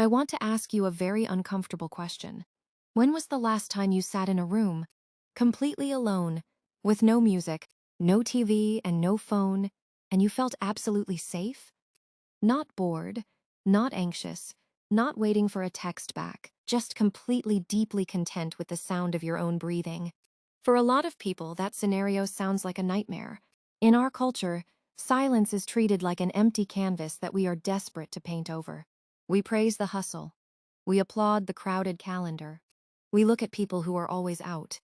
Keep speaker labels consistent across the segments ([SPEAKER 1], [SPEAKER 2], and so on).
[SPEAKER 1] I want to ask you a very uncomfortable question. When was the last time you sat in a room, completely alone, with no music, no TV, and no phone, and you felt absolutely safe? Not bored, not anxious, not waiting for a text back, just completely deeply content with the sound of your own breathing. For a lot of people, that scenario sounds like a nightmare. In our culture, silence is treated like an empty canvas that we are desperate to paint over. We praise the hustle. We applaud the crowded calendar. We look at people who are always out,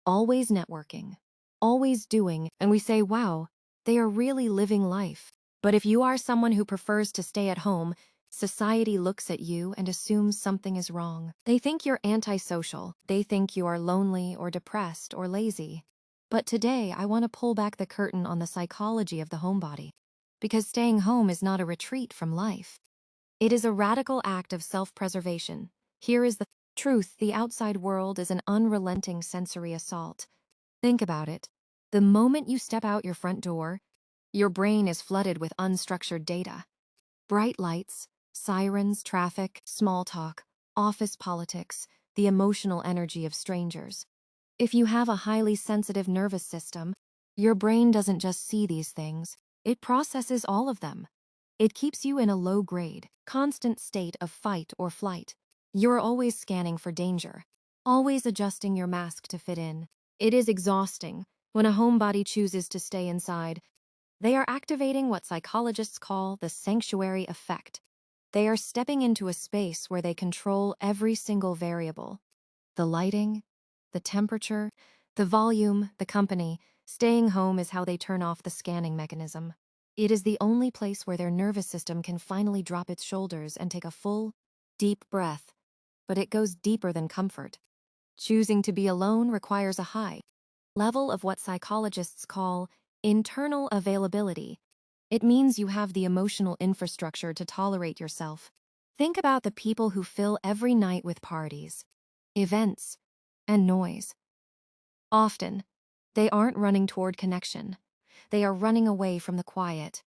[SPEAKER 1] always networking, always doing, and we say, wow, they are really living life. But if you are someone who prefers to stay at home, society looks at you and assumes something is wrong. They think you're antisocial. They think you are lonely or depressed or lazy. But today, I want to pull back the curtain on the psychology of the homebody. Because staying home is not a retreat from life. It is a radical act of self-preservation. Here is the truth: the outside world is an unrelenting sensory assault. Think about it. The moment you step out your front door, your brain is flooded with unstructured data. Bright lights, sirens, traffic, small talk, office politics, the emotional energy of strangers. If you have a highly sensitive nervous system, your brain doesn't just see these things, it processes all of them. It keeps you in a low-grade, constant state of fight or flight. You're always scanning for danger, always adjusting your mask to fit in. It is exhausting. When a homebody chooses to stay inside, they are activating what psychologists call the sanctuary effect. They are stepping into a space where they control every single variable. The lighting, the temperature, the volume, the company. Staying home is how they turn off the scanning mechanism. It is the only place where their nervous system can finally drop its shoulders and take a full, deep breath. But it goes deeper than comfort. Choosing to be alone requires a high level of what psychologists call internal availability. It means you have the emotional infrastructure to tolerate yourself. Think about the people who fill every night with parties, events, and noise. Often, they aren't running toward connection. They are running away from the quiet.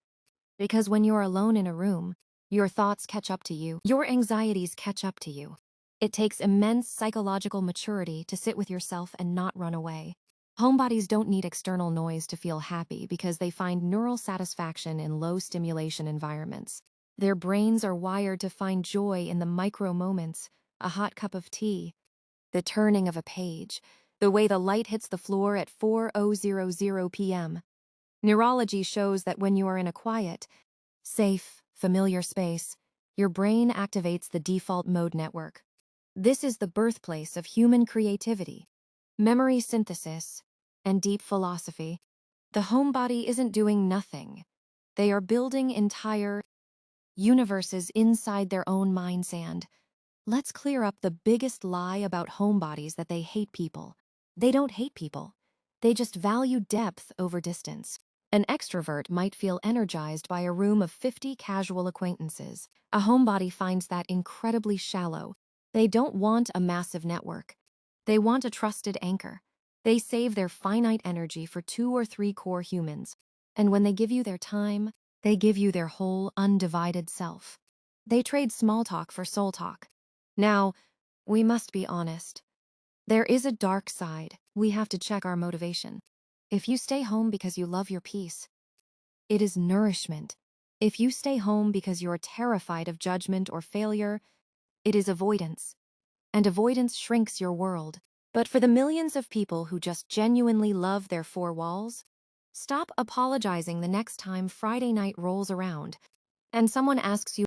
[SPEAKER 1] Because when you're alone in a room, your thoughts catch up to you. Your anxieties catch up to you. It takes immense psychological maturity to sit with yourself and not run away. Homebodies don't need external noise to feel happy because they find neural satisfaction in low-stimulation environments. Their brains are wired to find joy in the micro moments: a hot cup of tea, the turning of a page, the way the light hits the floor at 4:00 p.m. Neurology shows that when you are in a quiet, safe, familiar space, your brain activates the default mode network. This is the birthplace of human creativity, memory synthesis, and deep philosophy. The homebody isn't doing nothing. They are building entire universes inside their own mind sand. Let's clear up the biggest lie about homebodies: that they hate people. They don't hate people. They just value depth over distance. An extrovert might feel energized by a room of 50 casual acquaintances. A homebody finds that incredibly shallow. They don't want a massive network. They want a trusted anchor. They save their finite energy for 2 or 3 core humans. And when they give you their time, they give you their whole undivided self. They trade small talk for soul talk. Now, we must be honest. There is a dark side. We have to check our motivation. If you stay home because you love your peace, it is nourishment. If you stay home because you're terrified of judgment or failure, it is avoidance. And avoidance shrinks your world. But for the millions of people who just genuinely love their 4 walls, stop apologizing the next time Friday night rolls around and someone asks you